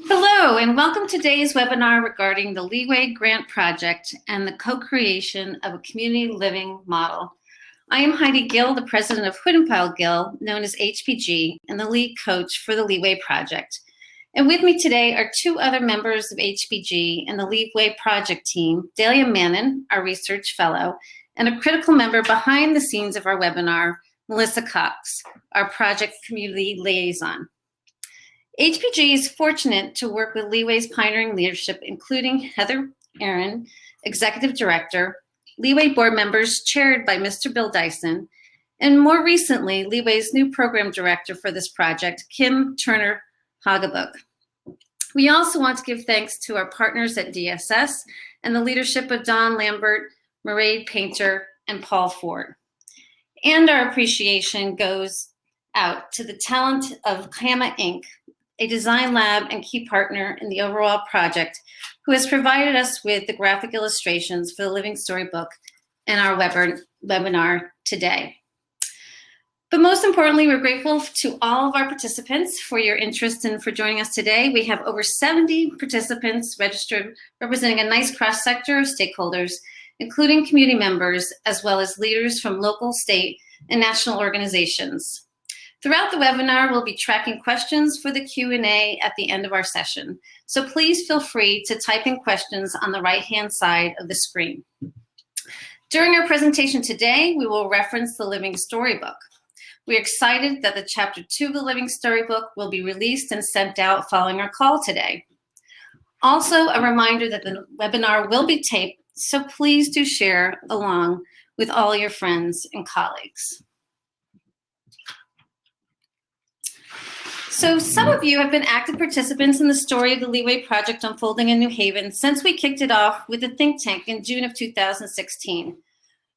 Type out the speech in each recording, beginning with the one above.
Hello, and welcome to today's webinar regarding the Leeway Grant Project and the co-creation of a community living model. I am Heidi Gill, the president of HoodenPyleGil, known as HPG, and the lead coach for the Leeway project. And with me today are two other members of HPG and the Leeway project team, Delia Mannon, our research fellow, and a critical member behind the scenes of our webinar, Melissa Cox, our project community liaison. HPG is fortunate to work with Leeway's pioneering leadership, including Heather Aaron, Executive Director, Leeway board members chaired by Mr. Bill Dyson, and more recently, Leeway's new program director for this project, Kim Turner-Hagebook. We also want to give thanks to our partners at DSS and the leadership of Don Lambert, Mairead Painter, and Paul Ford. And our appreciation goes out to the talent of CAMA Inc., a design lab and key partner in the overall project, who has provided us with the graphic illustrations for the Living Storybook and our webinar today. But most importantly, we're grateful to all of our participants for your interest and for joining us today. We have over 70 participants registered, representing a nice cross-sector of stakeholders, including community members, as well as leaders from local, state, and national organizations. Throughout the webinar, we'll be tracking questions for the Q&A at the end of our session. So please feel free to type in questions on the right-hand side of the screen. During our presentation today, we will reference the Living Storybook. We're excited that the Chapter 2 of the Living Storybook will be released and sent out following our call today. Also, a reminder that the webinar will be taped, so please do share along with all your friends and colleagues. So some of you have been active participants in the story of the Leeway project unfolding in New Haven since we kicked it off with the think tank in June of 2016.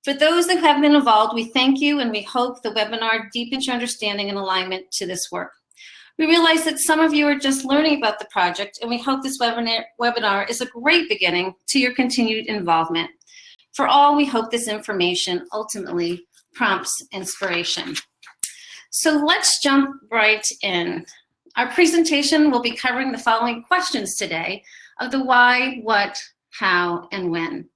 For those that have been involved, we thank you, and we hope the webinar deepens your understanding and alignment to this work. We realize that some of you are just learning about the project, and we hope this webinar is a great beginning to your continued involvement. For all, we hope this information ultimately prompts inspiration. So let's jump right in. Our presentation will be covering the following questions today of the why, what, how, and when.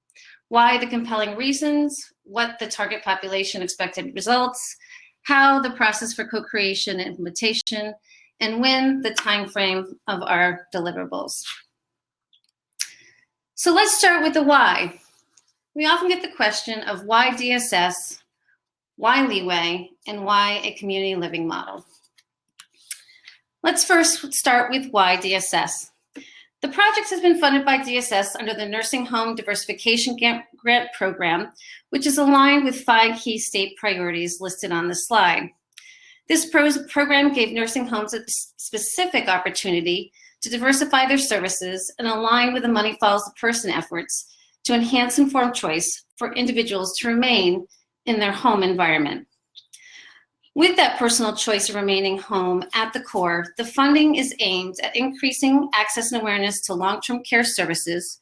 Why the compelling reasons, what the target population expected results, how the process for co-creation and implementation, and when the time frame of our deliverables. So let's start with the why. We often get the question of why DSS, why Leeway, and why a community living model. Let's first start with why DSS. The project has been funded by DSS under the Nursing Home Diversification Grant Program, which is aligned with 5 key state priorities listed on the slide. This program gave nursing homes a specific opportunity to diversify their services and align with the Money Follows the Person efforts to enhance informed choice for individuals to remain in their home environment. With that personal choice of remaining home at the core, the funding is aimed at increasing access and awareness to long-term care services,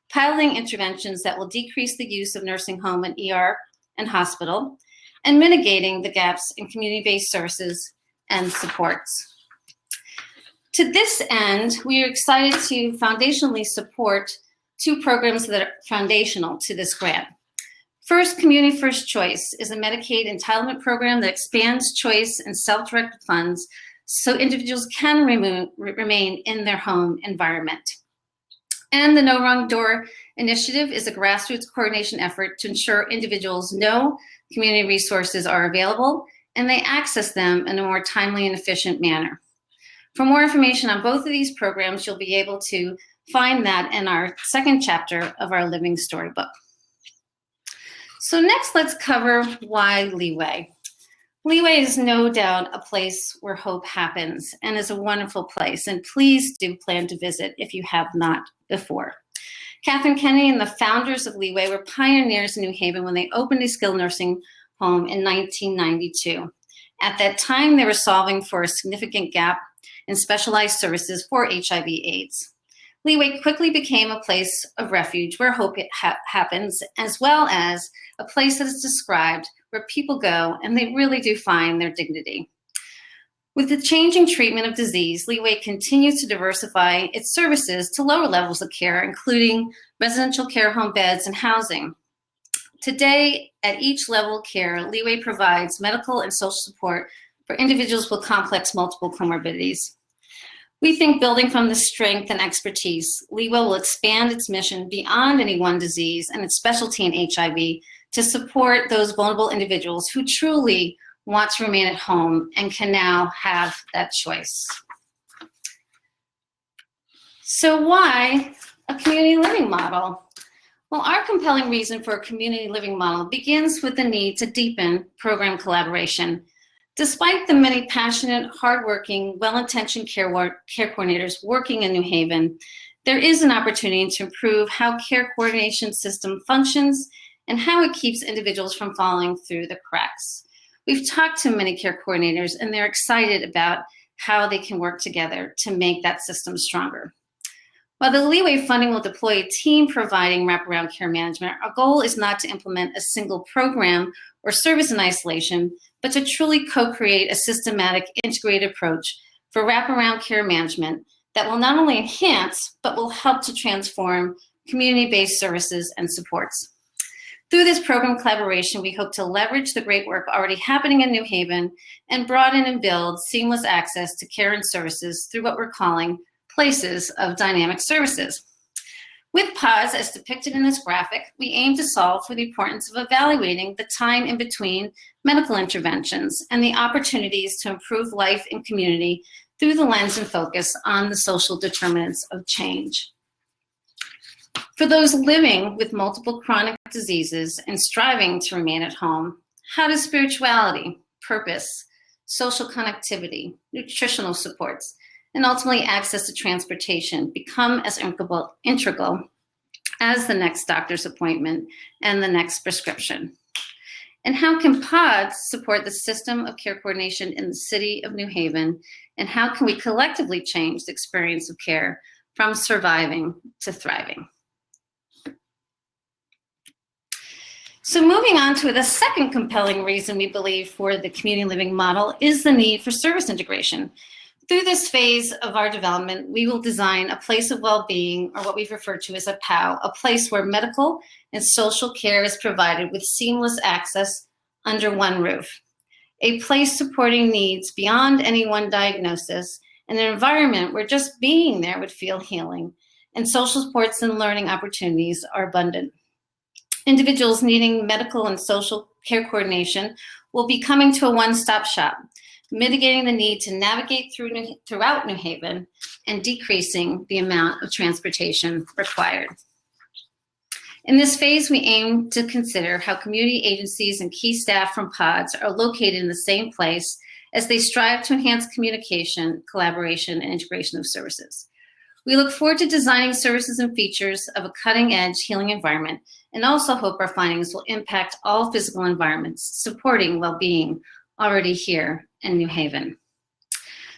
piloting interventions that will decrease the use of nursing home and ER and hospital, and mitigating the gaps in community-based services and supports. To this end, we are excited to foundationally support 2 programs that are foundational to this grant. First, Community First Choice is a Medicaid entitlement program that expands choice and self-directed funds so individuals can remain in their home environment. And the No Wrong Door initiative is a grassroots coordination effort to ensure individuals know community resources are available and they access them in a more timely and efficient manner. For more information on both of these programs, you'll be able to find that in our second chapter of our Living Storybook. So next, let's cover why Leeway. Leeway is no doubt a place where hope happens and is a wonderful place, and please do plan to visit if you have not before. Catherine Kennedy and the founders of Leeway were pioneers in New Haven when they opened a skilled nursing home in 1992. At that time, they were solving for a significant gap in specialized services for HIV/AIDS. Leeway quickly became a place of refuge where hope happens, as well as a place that is described where people go and they really do find their dignity. With the changing treatment of disease, Leeway continues to diversify its services to lower levels of care, including residential care home beds and housing. Today, at each level of care, Leeway provides medical and social support for individuals with complex multiple comorbidities. We think building from this strength and expertise, Leeway will expand its mission beyond any one disease and its specialty in HIV to support those vulnerable individuals who truly want to remain at home and can now have that choice. So why a community living model? Well, our compelling reason for a community living model begins with the need to deepen program collaboration. Despite the many passionate, hardworking, well-intentioned care coordinators working in New Haven, there is an opportunity to improve how care coordination system functions and how it keeps individuals from falling through the cracks. We've talked to many care coordinators and they're excited about how they can work together to make that system stronger. While the Leeway funding will deploy a team providing wraparound care management, our goal is not to implement a single program or service in isolation, but to truly co-create a systematic, integrated approach for wraparound care management that will not only enhance, but will help to transform community-based services and supports. Through this program collaboration, we hope to leverage the great work already happening in New Haven and broaden and build seamless access to care and services through what we're calling places of dynamic services. With PAUSE, as depicted in this graphic, we aim to solve for the importance of evaluating the time in between medical interventions and the opportunities to improve life in community through the lens and focus on the social determinants of change. For those living with multiple chronic diseases and striving to remain at home, how does spirituality, purpose, social connectivity, nutritional supports, and ultimately access to transportation become as integral as the next doctor's appointment and the next prescription? And how can PODS support the system of care coordination in the city of New Haven? And how can we collectively change the experience of care from surviving to thriving? So moving on to the second compelling reason we believe for the community living model is the need for service integration. Through this phase of our development, we will design a place of well-being, or what we've referred to as a POW, a place where medical and social care is provided with seamless access under one roof. A place supporting needs beyond any one diagnosis, and an environment where just being there would feel healing, and social supports and learning opportunities are abundant. Individuals needing medical and social care coordination will be coming to a one-stop shop, mitigating the need to navigate throughout New Haven and decreasing the amount of transportation required. In this phase, we aim to consider how community agencies and key staff from PODS are located in the same place as they strive to enhance communication, collaboration, and integration of services. We look forward to designing services and features of a cutting-edge healing environment, and also hope our findings will impact all physical environments, supporting well-being already here in New Haven.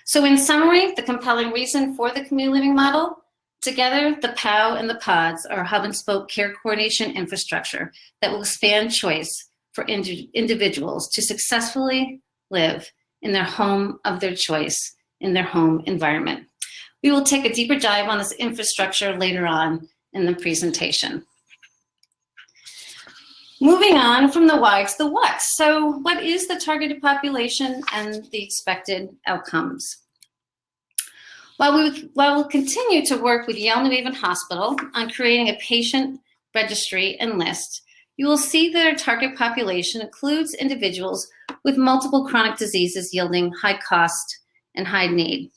So in summary, the compelling reason for the community living model: together, the POW and the PODS are a hub and spoke care coordination infrastructure that will expand choice for individuals to successfully live in their home of their choice, in their home environment. We will take a deeper dive on this infrastructure later on in the presentation. Moving on from the why to the what. So what is the targeted population and the expected outcomes? While we'll continue to work with Yale New Haven Hospital on creating a patient registry and list, you will see that our target population includes individuals with multiple chronic diseases yielding high cost and high need.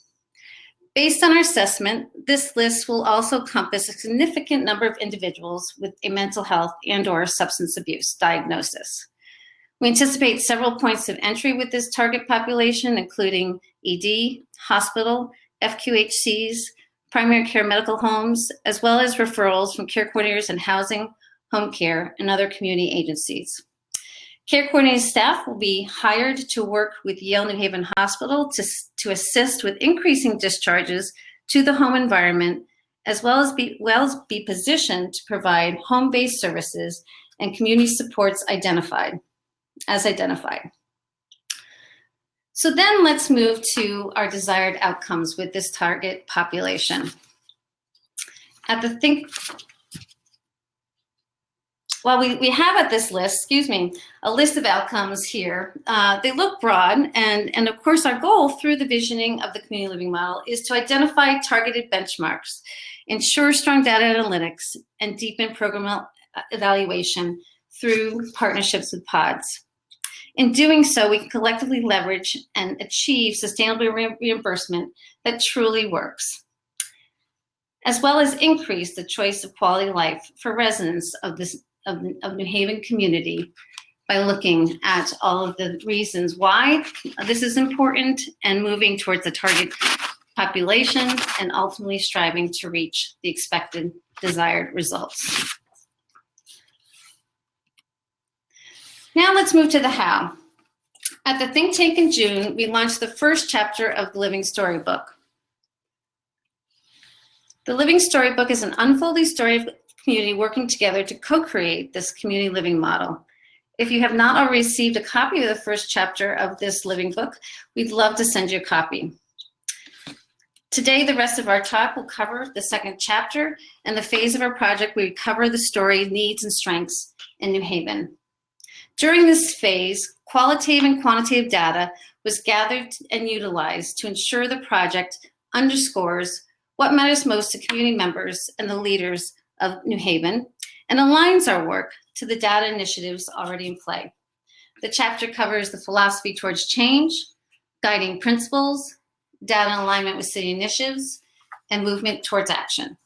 Based on our assessment, this list will also encompass a significant number of individuals with a mental health and/or substance abuse diagnosis. We anticipate several points of entry with this target population, including ED, hospital, FQHCs, primary care medical homes, as well as referrals from care coordinators in housing, home care, and other community agencies. Care coordinating staff will be hired to work with Yale New Haven Hospital to assist with increasing discharges to the home environment as well as be positioned to provide home-based services and community supports identified. So then let's move to our desired outcomes with this target population. We have at this list, a list of outcomes here. They look broad, and of course our goal through the visioning of the community living model is to identify targeted benchmarks, ensure strong data analytics, and deepen program evaluation through partnerships with pods. In doing so, we can collectively leverage and achieve sustainable reimbursement that truly works, as well as increase the choice of quality of life for residents of New Haven community by looking at all of the reasons why this is important and moving towards the target population and ultimately striving to reach the expected desired results. Now let's move to the how. At the think tank in June, we launched the first chapter of the Living Storybook. The Living Storybook is an unfolding story of community working together to co-create this community living model. If you have not already received a copy of the first chapter of this living book, we'd love to send you a copy. Today, the rest of our talk will cover the second chapter, and the phase of our project, we cover the story, needs, and strengths in New Haven. During this phase, qualitative and quantitative data was gathered and utilized to ensure the project underscores what matters most to community members and the leaders of New Haven, and aligns our work to the data initiatives already in play. The chapter covers the philosophy towards change, guiding principles, data alignment with city initiatives, and movement towards action.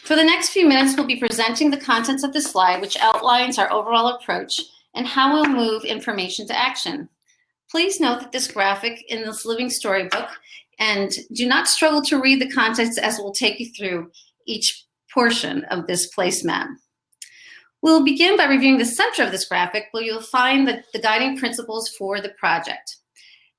For the next few minutes, we'll be presenting the contents of the slide, which outlines our overall approach and how we'll move information to action. Please note that this graphic in this living storybook, and do not struggle to read the contents as we'll take you through each portion of this placemat. We'll begin by reviewing the center of this graphic, where you'll find the guiding principles for the project.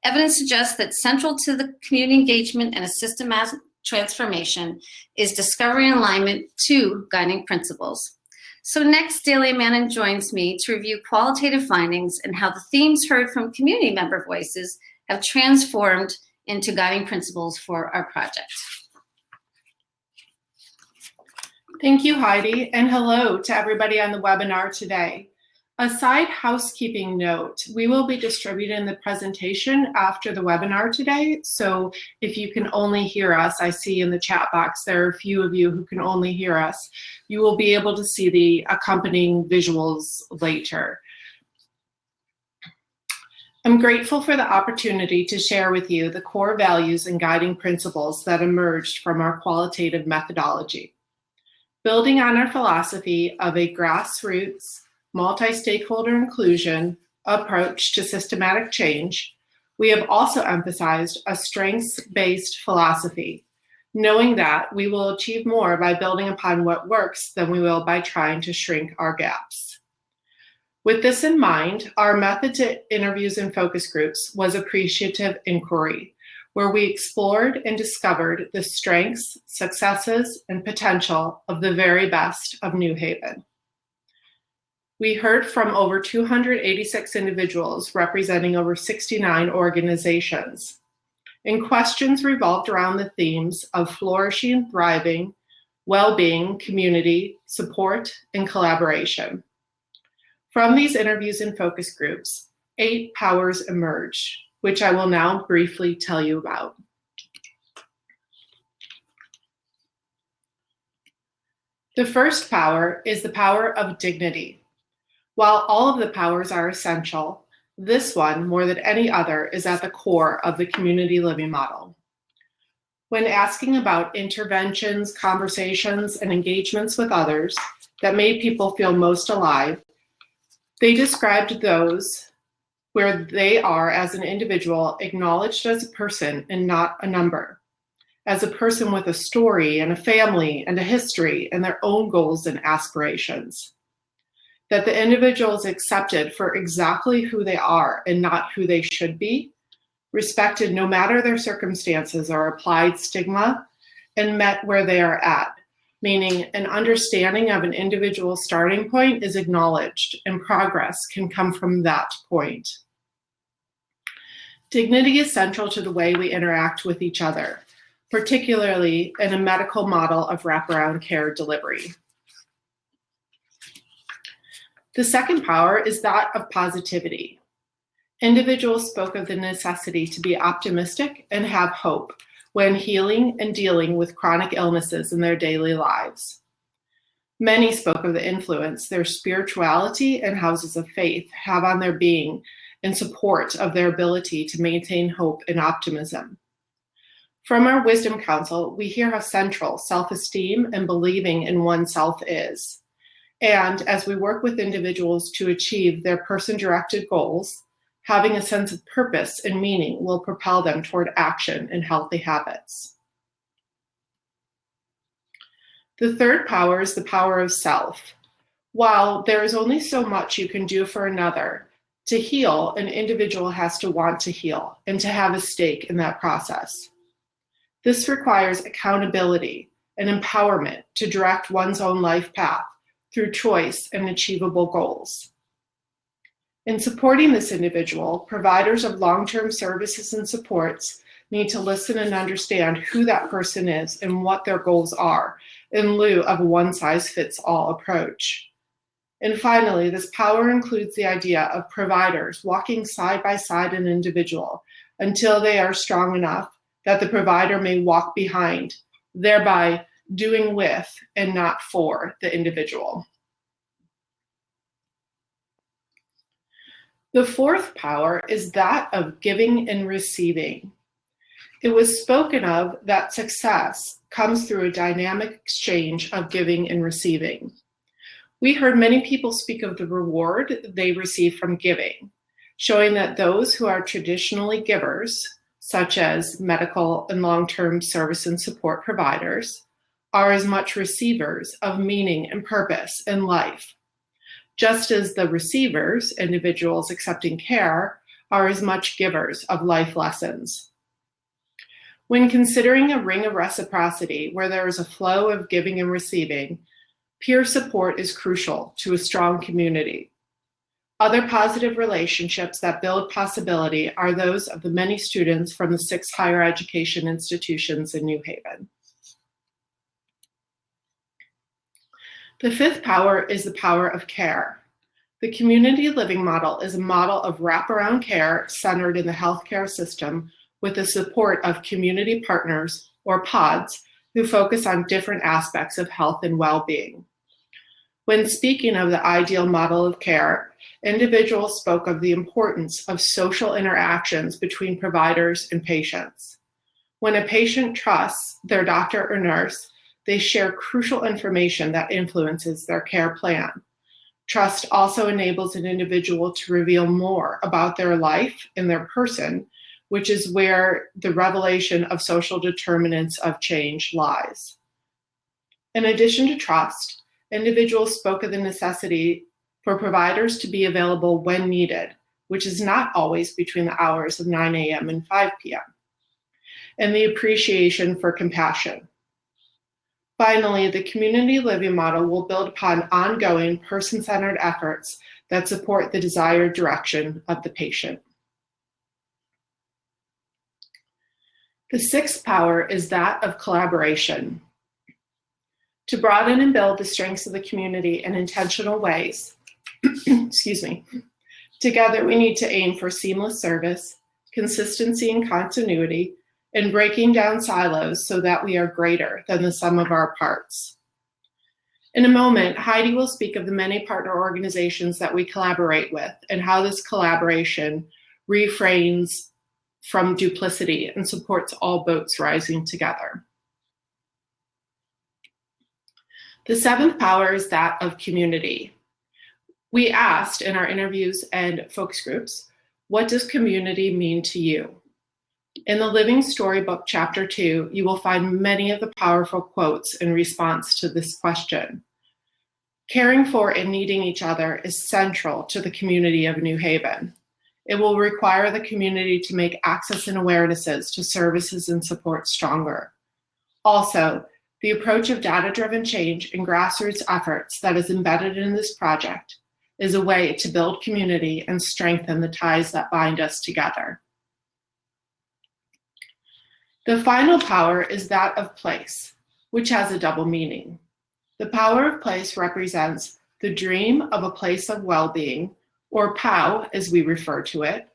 Evidence suggests that central to the community engagement and a systematic transformation is discovery and alignment to guiding principles. So next, Dalia Manning joins me to review qualitative findings and how the themes heard from community member voices have transformed into guiding principles for our project. Thank you, Heidi, and hello to everybody on the webinar today. A side housekeeping note, we will be distributing the presentation after the webinar today, so if you can only hear us, I see in the chat box there are a few of you who can only hear us, you will be able to see the accompanying visuals later. I'm grateful for the opportunity to share with you the core values and guiding principles that emerged from our qualitative methodology. Building on our philosophy of a grassroots, multi-stakeholder inclusion approach to systematic change, we have also emphasized a strengths-based philosophy, knowing that we will achieve more by building upon what works than we will by trying to shrink our gaps. With this in mind, our method to interviews and focus groups was appreciative inquiry, where we explored and discovered the strengths, successes, and potential of the very best of New Haven. We heard from over 286 individuals representing over 69 organizations, and questions revolved around the themes of flourishing and thriving, well-being, community, support, and collaboration. From these interviews and focus groups, 8 powers emerged, which I will now briefly tell you about. The first power is the power of dignity. While all of the powers are essential, this one, more than any other, is at the core of the community living model. When asking about interventions, conversations, and engagements with others that made people feel most alive, they described those where they are as an individual acknowledged as a person and not a number, as a person with a story and a family and a history and their own goals and aspirations. That the individual is accepted for exactly who they are and not who they should be, respected no matter their circumstances or applied stigma, and met where they are at, meaning an understanding of an individual's starting point is acknowledged and progress can come from that point. Dignity is central to the way we interact with each other, particularly in a medical model of wraparound care delivery. The second power is that of positivity. Individuals spoke of the necessity to be optimistic and have hope when healing and dealing with chronic illnesses in their daily lives. Many spoke of the influence their spirituality and houses of faith have on their being in support of their ability to maintain hope and optimism. From our Wisdom Council, we hear how central self-esteem and believing in oneself is. And as we work with individuals to achieve their person-directed goals, having a sense of purpose and meaning will propel them toward action and healthy habits. The third power is the power of self. While there is only so much you can do for another, to heal, an individual has to want to heal and to have a stake in that process. This requires accountability and empowerment to direct one's own life path through choice and achievable goals. In supporting this individual, providers of long-term services and supports need to listen and understand who that person is and what their goals are, in lieu of a one-size-fits-all approach. And finally, this power includes the idea of providers walking side by side an individual until they are strong enough that the provider may walk behind, thereby doing with and not for the individual. The fourth power is that of giving and receiving. It was spoken of that success comes through a dynamic exchange of giving and receiving. We heard many people speak of the reward they receive from giving, showing that those who are traditionally givers, such as medical and long-term service and support providers, are as much receivers of meaning and purpose in life, just as the receivers, individuals accepting care, are as much givers of life lessons. When considering a ring of reciprocity where there is a flow of giving and receiving, peer support is crucial to a strong community. Other positive relationships that build possibility are those of the many students from the 6 higher education institutions in New Haven. The fifth power is the power of care. The community living model is a model of wraparound care centered in the healthcare system with the support of community partners, or pods, who focus on different aspects of health and well-being. When speaking of the ideal model of care, individuals spoke of the importance of social interactions between providers and patients. When a patient trusts their doctor or nurse, they share crucial information that influences their care plan. Trust also enables an individual to reveal more about their life and their person, which is where the revelation of social determinants of change lies. In addition to trust, individuals spoke of the necessity for providers to be available when needed, which is not always between the hours of 9 a.m. and 5 p.m., and the appreciation for compassion. Finally, the community living model will build upon ongoing person-centered efforts that support the desired direction of the patient. The sixth power is that of collaboration. To broaden and build the strengths of the community in intentional ways, together we need to aim for seamless service, consistency and continuity, and breaking down silos so that we are greater than the sum of our parts. In a moment, Heidi will speak of the many partner organizations that we collaborate with and how this collaboration refrains from duplicity and supports all boats rising together. The seventh power is that of community. We asked in our interviews and focus groups, what does community mean to you? In the Living Storybook Chapter 2, you will find many of the powerful quotes in response to this question. Caring for and needing each other is central to the community of New Haven. It will require the community to make access and awarenesses to services and support stronger. Also, the approach of data-driven change and grassroots efforts that is embedded in this project is a way to build community and strengthen the ties that bind us together. The final power is that of place, which has a double meaning. The power of place represents the dream of a place of well-being, or POW as we refer to it,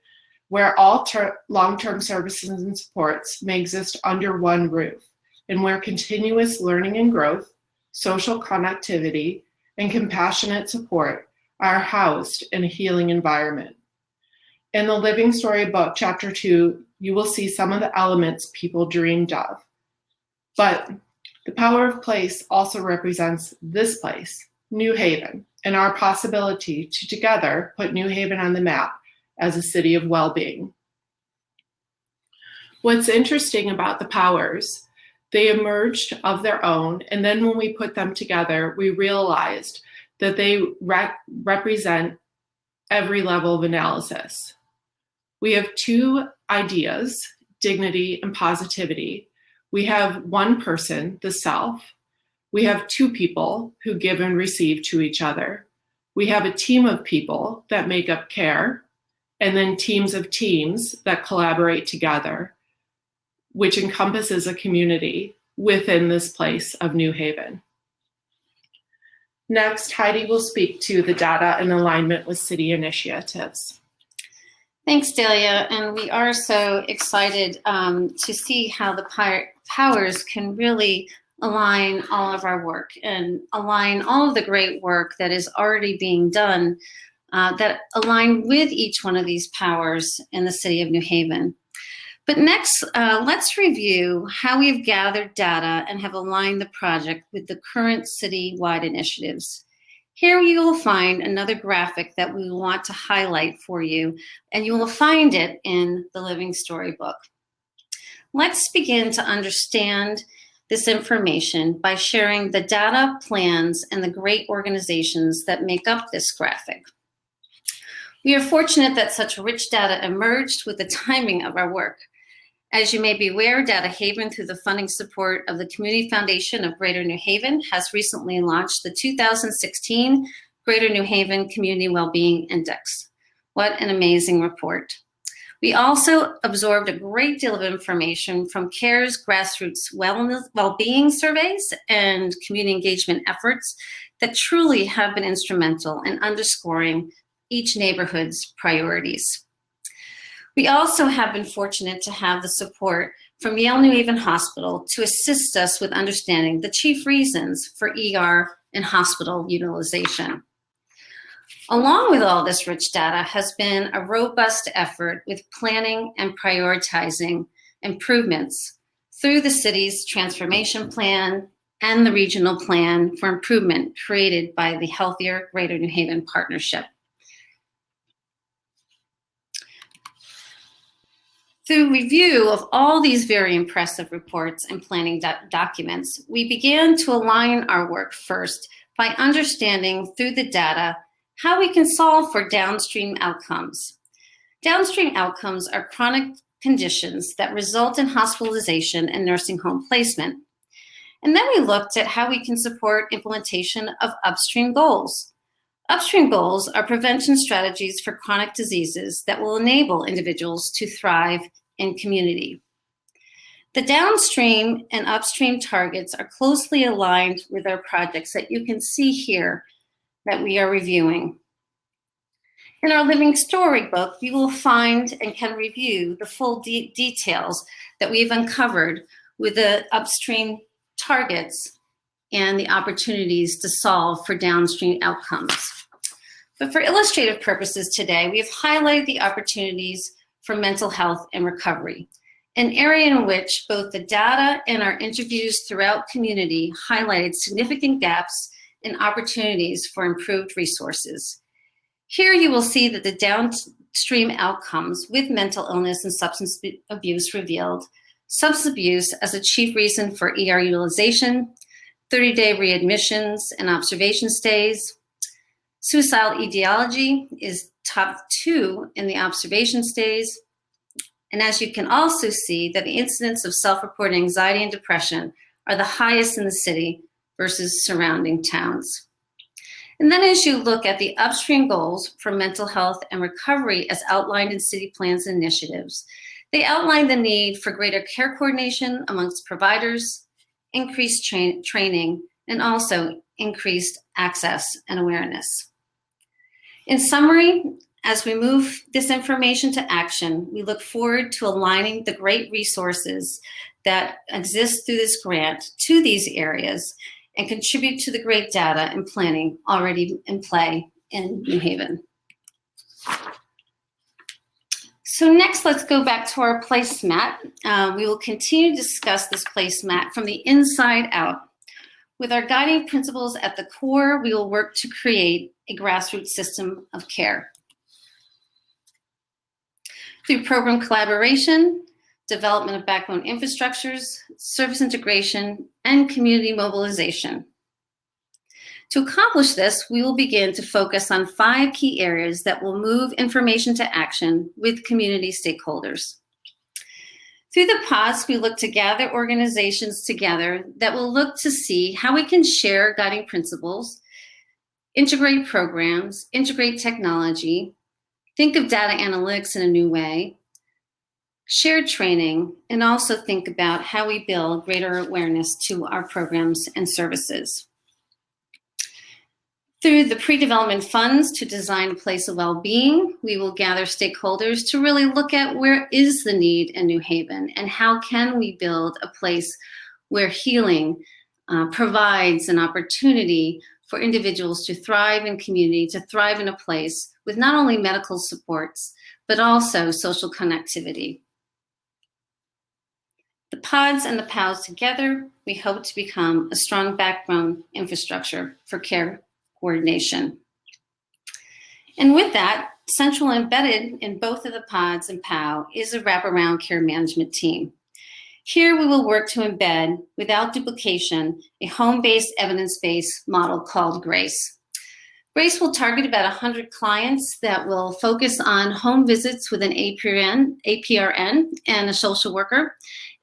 where all long-term services and supports may exist under one roof, and where continuous learning and growth, social connectivity, and compassionate support are housed in a healing environment. In the Living Storybook, Chapter 2, you will see some of the elements people dreamed of. But the power of place also represents this place, New Haven, and our possibility to together put New Haven on the map as a city of well-being. What's interesting about the powers, they emerged of their own, and then when we put them together, we realized that they represent every level of analysis. We have two ideas, dignity and positivity. We have one person, the self. We have two people who give and receive to each other. We have a team of people that make up care, and then teams of teams that collaborate together, which encompasses a community within this place of New Haven. Next, Heidi will speak to the data in alignment with city initiatives. Thanks, Delia. And we are so excited to see how the powers can really align all of our work and align all of the great work that is already being done that align with each one of these powers in the city of New Haven. But next, let's review how we've gathered data and have aligned the project with the current city-wide initiatives. Here you will find another graphic that we want to highlight for you, and you will find it in the Living Storybook. Let's begin to understand this information by sharing the data, plans, and the great organizations that make up this graphic. We are fortunate that such rich data emerged with the timing of our work. As you may be aware, Data Haven, through the funding support of the Community Foundation of Greater New Haven, has recently launched the 2016 Greater New Haven Community Wellbeing Index. What an amazing report. We also absorbed a great deal of information from CARE's grassroots well-being surveys and community engagement efforts that truly have been instrumental in underscoring each neighborhood's priorities. We also have been fortunate to have the support from Yale New Haven Hospital to assist us with understanding the chief reasons for ER and hospital utilization. Along with all this rich data has been a robust effort with planning and prioritizing improvements through the city's transformation plan and the regional plan for improvement created by the Healthier Greater New Haven Partnership. Through review of all these very impressive reports and planning documents, we began to align our work first by understanding through the data how we can solve for downstream outcomes. Downstream outcomes are chronic conditions that result in hospitalization and nursing home placement. And then we looked at how we can support implementation of upstream goals. Upstream goals are prevention strategies for chronic diseases that will enable individuals to thrive in community. The downstream and upstream targets are closely aligned with our projects that you can see here that we are reviewing. In our Living Storybook, you will find and can review the full details that we've uncovered with the upstream targets and the opportunities to solve for downstream outcomes. But for illustrative purposes today, we have highlighted the opportunities for mental health and recovery, an area in which both the data and our interviews throughout community highlighted significant gaps and opportunities for improved resources. Here you will see that the downstream outcomes with mental illness and substance abuse revealed: substance abuse as a chief reason for ER utilization, 30-day readmissions and observation stays. Suicidal ideology is top 2 in the observation stays. And as you can also see that the incidence of self-reported anxiety and depression are the highest in the city versus surrounding towns. And then as you look at the upstream goals for mental health and recovery as outlined in city plans and initiatives, they outline the need for greater care coordination amongst providers, increased training, and also increased access and awareness. In summary, as we move this information to action, we look forward to aligning the great resources that exist through this grant to these areas and contribute to the great data and planning already in play in New Haven. So next, let's go back to our placemat. We will continue to discuss this placemat from the inside out. With our guiding principles at the core, we will work to create a grassroots system of care. Through program collaboration, development of backbone infrastructures, service integration, and community mobilization. To accomplish this, we will begin to focus on 5 key areas that will move information to action with community stakeholders. Through the pods, we look to gather organizations together that will look to see how we can share guiding principles, integrate programs, integrate technology, think of data analytics in a new way, share training, and also think about how we build greater awareness to our programs and services. Through the pre-development funds to design a place of well-being, we will gather stakeholders to really look at where is the need in New Haven and how can we build a place where healing provides an opportunity for individuals to thrive in community, to thrive in a place with not only medical supports, but also social connectivity. The pods and the POWs together, we hope to become a strong backbone infrastructure for care coordination. And with that, central embedded in both of the pods and POW is a wraparound care management team. Here we will work to embed, without duplication, a home-based, evidence-based model called GRACE. GRACE will target about 100 clients that will focus on home visits with an APRN and a social worker.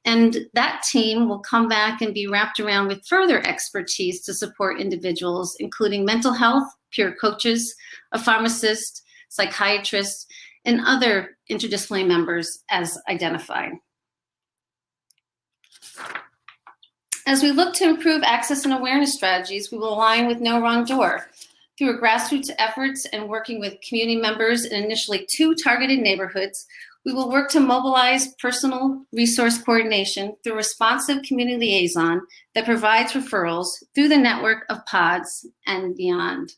And that team will come back and be wrapped around with further expertise to support individuals, including mental health, peer coaches, a pharmacist, psychiatrist, and other interdisciplinary members as identified. As we look to improve access and awareness strategies, we will align with No Wrong Door. Through grassroots efforts and working with community members in initially 2 targeted neighborhoods, we will work to mobilize personal resource coordination through responsive community liaison that provides referrals through the network of pods and beyond.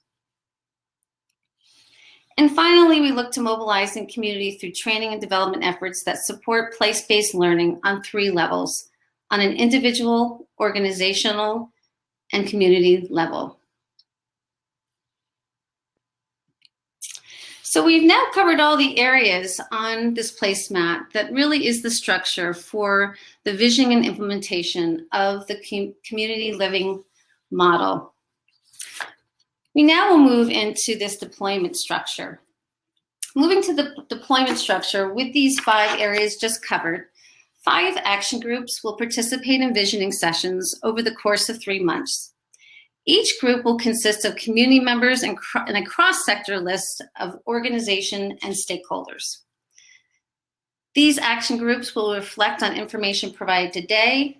And finally, we look to mobilize in community through training and development efforts that support place-based learning on 3 levels, on an individual, organizational, and community level. So we've now covered all the areas on this placemat that really is the structure for the vision and implementation of the community living model. We now will move into this deployment structure. Moving to the deployment structure with these 5 areas just covered, 5 action groups will participate in visioning sessions over the course of 3 months. Each group will consist of community members and a cross-sector list of organization and stakeholders. These action groups will reflect on information provided today,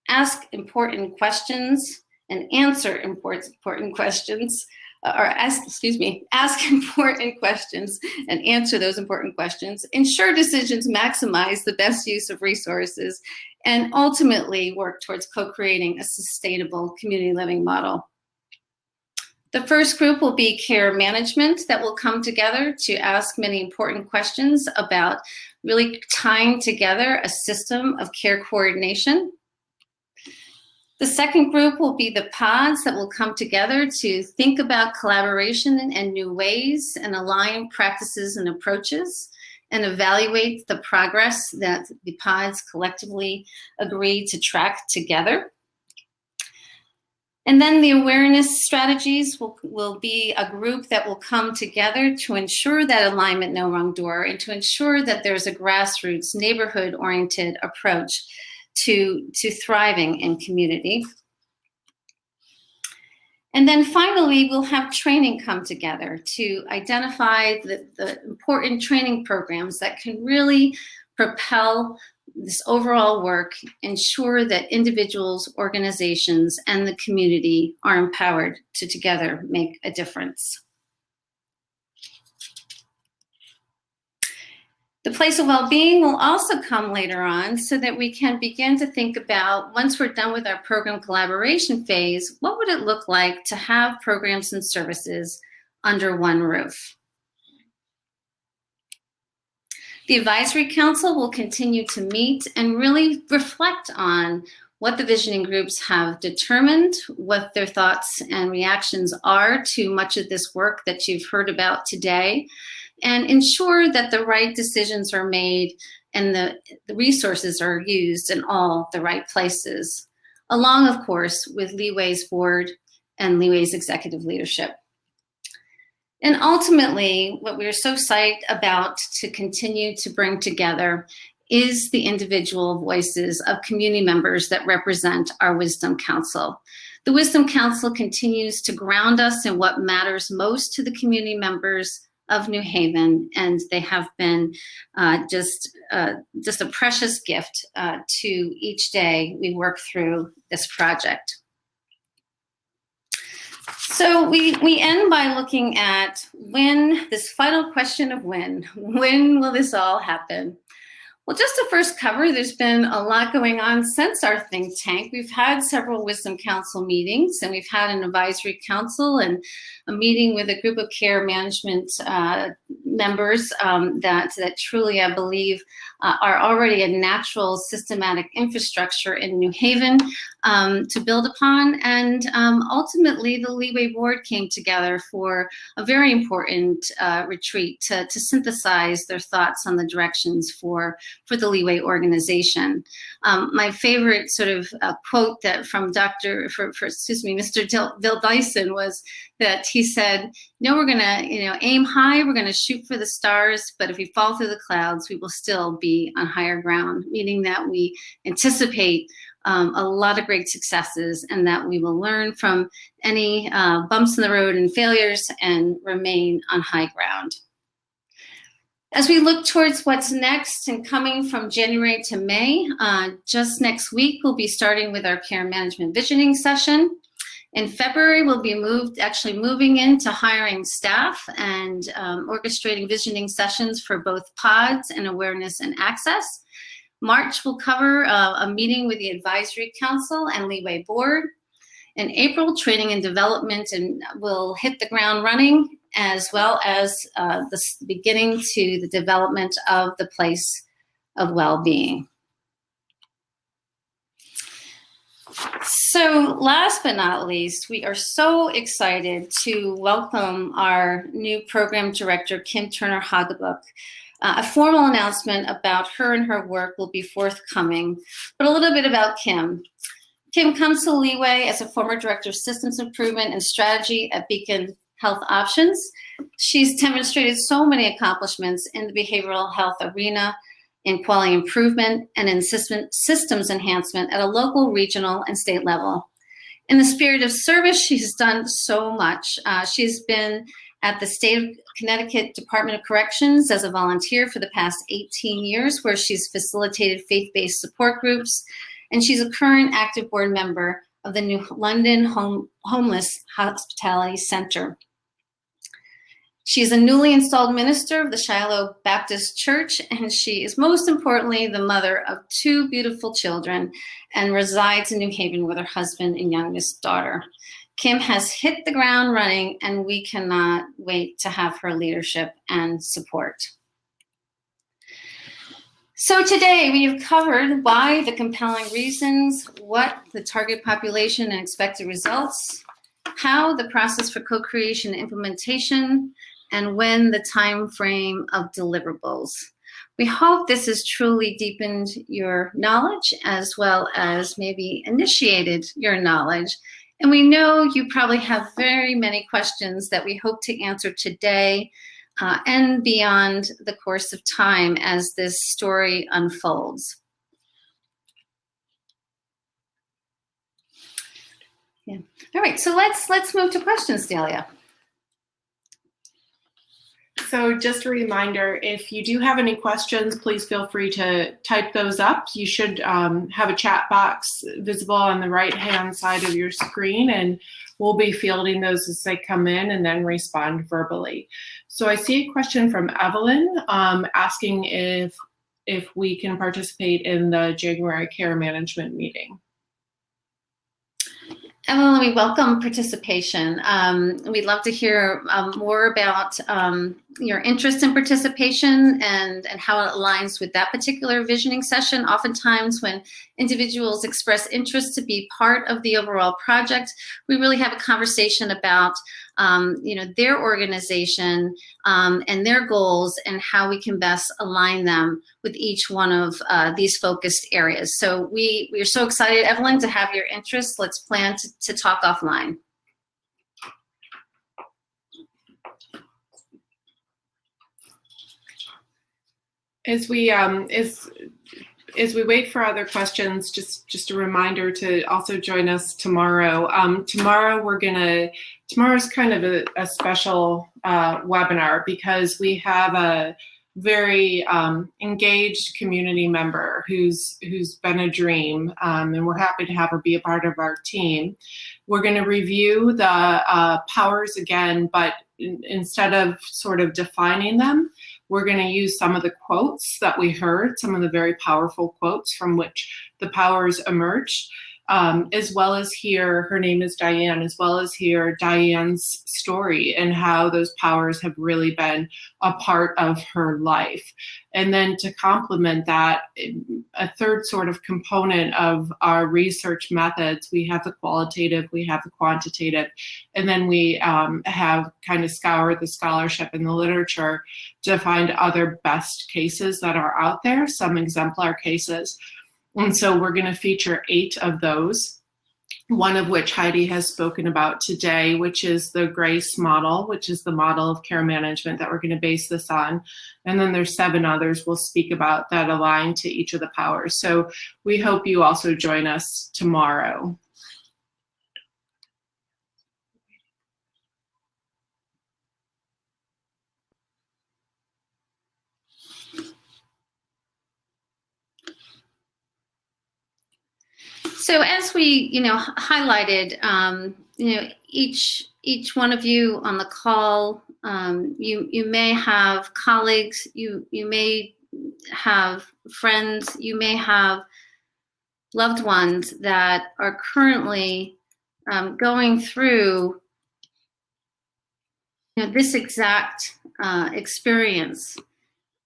ask important questions, and answer important questions, ask important questions and answer those important questions, ensure decisions maximize the best use of resources, and ultimately work towards co-creating a sustainable community living model. The first group will be care management that will come together to ask many important questions about really tying together a system of care coordination. The second group will be the pods that will come together to think about collaboration and new ways and align practices and approaches and evaluate the progress that the pods collectively agree to track together. And then the awareness strategies will be a group that will come together to ensure that alignment, no wrong door, and to ensure that there's a grassroots, neighborhood-oriented approach to thriving in community. And then finally, we'll have training come together to identify the important training programs that can really propel this overall work, ensure that individuals, organizations, and the community are empowered to together make a difference. The place of well-being will also come later on so that we can begin to think about, once we're done with our program collaboration phase, what would it look like to have programs and services under one roof? The Advisory Council will continue to meet and really reflect on what the visioning groups have determined, what their thoughts and reactions are to much of this work that you've heard about today, and ensure that the right decisions are made and the resources are used in all the right places, along, of course, with Leeway's board and Leeway's executive leadership. And ultimately, what we're so psyched about to continue to bring together is the individual voices of community members that represent our Wisdom Council. The Wisdom Council continues to ground us in what matters most to the community members of New Haven, and they have been just a precious gift to each day we work through this project. So we end by looking at this final question of when will this all happen? Well, just to first cover, there's been a lot going on since our think tank. We've had several Wisdom Council meetings, and we've had an advisory council and a meeting with a group of care management members that truly, I believe, are already a natural systematic infrastructure in New Haven to build upon. And ultimately, the Leeway board came together for a very important retreat to synthesize their thoughts on the directions for the Leeway organization. My favorite sort of quote that from Mr. Bill Dyson was that he said, we're gonna, aim high, we're gonna shoot for the stars, but if we fall through the clouds, we will still be on higher ground, meaning that we anticipate a lot of great successes and that we will learn from any bumps in the road and failures and remain on high ground. As we look towards what's next and coming from January to May, just next week, we'll be starting with our care management visioning session. In February, we'll be moving into hiring staff and orchestrating visioning sessions for both pods and awareness and access. March will cover a meeting with the Advisory Council and Leeway Board. In April, training and development will hit the ground running, as well as the beginning to the development of the place of well-being. So last but not least, we are so excited to welcome our new program director, Kim Turner-Hagebuck. A formal announcement about her and her work will be forthcoming, but a little bit about Kim. Kim comes to Leeway as a former director of systems improvement and strategy at Beacon Health Options. She's demonstrated so many accomplishments in the behavioral health arena, in quality improvement, and in systems enhancement at a local, regional, and state level. In the spirit of service, she's done so much. She's been at the state of Connecticut Department of Corrections as a volunteer for the past 18 years, where she's facilitated faith-based support groups, and she's a current active board member of the New London Homeless Hospitality Center. She's a newly installed minister of the Shiloh Baptist Church, and she is most importantly the mother of 2 beautiful children and resides in New Haven with her husband and youngest daughter. Kim has hit the ground running, and we cannot wait to have her leadership and support. So today we have covered why, the compelling reasons, what the target population and expected results, how, the process for co-creation and implementation, and when, the time frame of deliverables. We hope this has truly deepened your knowledge as well as maybe initiated your knowledge. And we know you probably have very many questions that we hope to answer today and beyond the course of time as this story unfolds. Yeah. All right, so let's move to questions, Delia. So just a reminder, if you do have any questions, please feel free to type those up. You should have a chat box visible on the right-hand side of your screen, and we'll be fielding those as they come in and then respond verbally. So I see a question from Evelyn asking if we can participate in the January care management meeting. Evelyn, we welcome participation. We'd love to hear more about your interest in participation and how it aligns with that particular visioning session. Oftentimes when individuals express interest to be part of the overall project, we really have a conversation about their organization and their goals and how we can best align them with each one of these focused areas. So we are so excited, Evelyn, to have your interest. Let's plan to talk offline. As we wait for other questions, just a reminder to also join us tomorrow. Tomorrow's kind of a special webinar because we have a very engaged community member who's been a dream, and we're happy to have her be a part of our team. We're going to review the powers again, but instead of sort of defining them, we're going to use some of the quotes that we heard, some of the very powerful quotes from which the powers emerged, as well as hear, her name is Diane, as well as hear Diane's story and how those powers have really been a part of her life. And then to complement that, a third sort of component of our research methods, we have the qualitative, we have the quantitative, and then we have kind of scoured the scholarship and the literature to find other best cases that are out there, some exemplar cases. And so we're going to feature 8 of those, one of which Heidi has spoken about today, which is the GRACE model, which is the model of care management that we're going to base this on. And then there's 7 others we'll speak about that align to each of the powers. So we hope you also join us tomorrow. So as we, highlighted, each one of you on the call, you may have colleagues, you may have friends, you may have loved ones that are currently going through this exact experience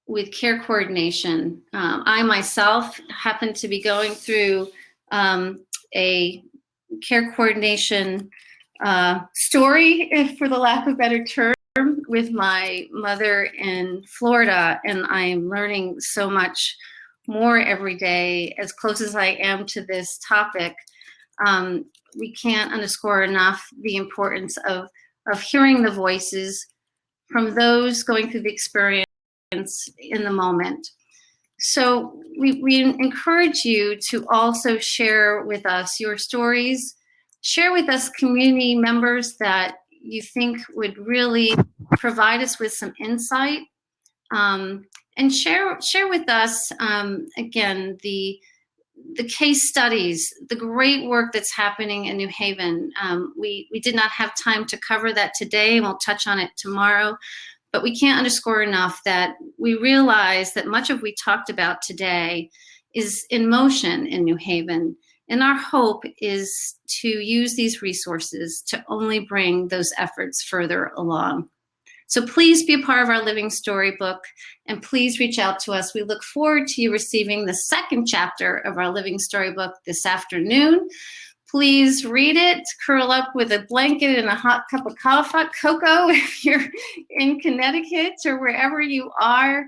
with care coordination. I myself happen to be going through a care coordination story, for the lack of a better term, with my mother in Florida, and I'm learning so much more every day as close as I am to this topic. We can't underscore enough the importance of hearing the voices from those going through the experience in the moment. So we encourage you to also share with us your stories, share with us community members that you think would really provide us with some insight, and share with us, again, the case studies, the great work that's happening in New Haven. We did not have time to cover that today, and we'll touch on it tomorrow. But we can't underscore enough that we realize that much of what we talked about today is in motion in New Haven. And our hope is to use these resources to only bring those efforts further along. So please be a part of our Living Storybook, and please reach out to us. We look forward to you receiving the 2nd chapter of our Living Storybook this afternoon. Please read it, curl up with a blanket and a hot cup of cocoa if you're in Connecticut or wherever you are.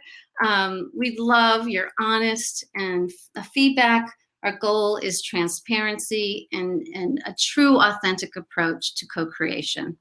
We'd love your honest and feedback. Our goal is transparency and a true, authentic approach to co-creation.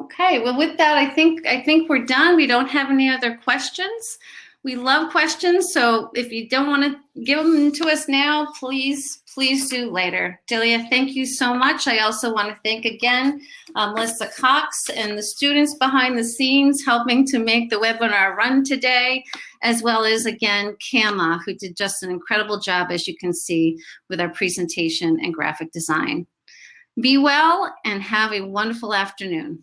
Okay, well, with that, I think we're done. We don't have any other questions. We love questions, so if you don't want to give them to us now, please please do later. Delia, thank you so much. I also want to thank again Melissa Cox and the students behind the scenes helping to make the webinar run today, as well as, again, CAMA, who did just an incredible job, as you can see, with our presentation and graphic design. Be well and have a wonderful afternoon.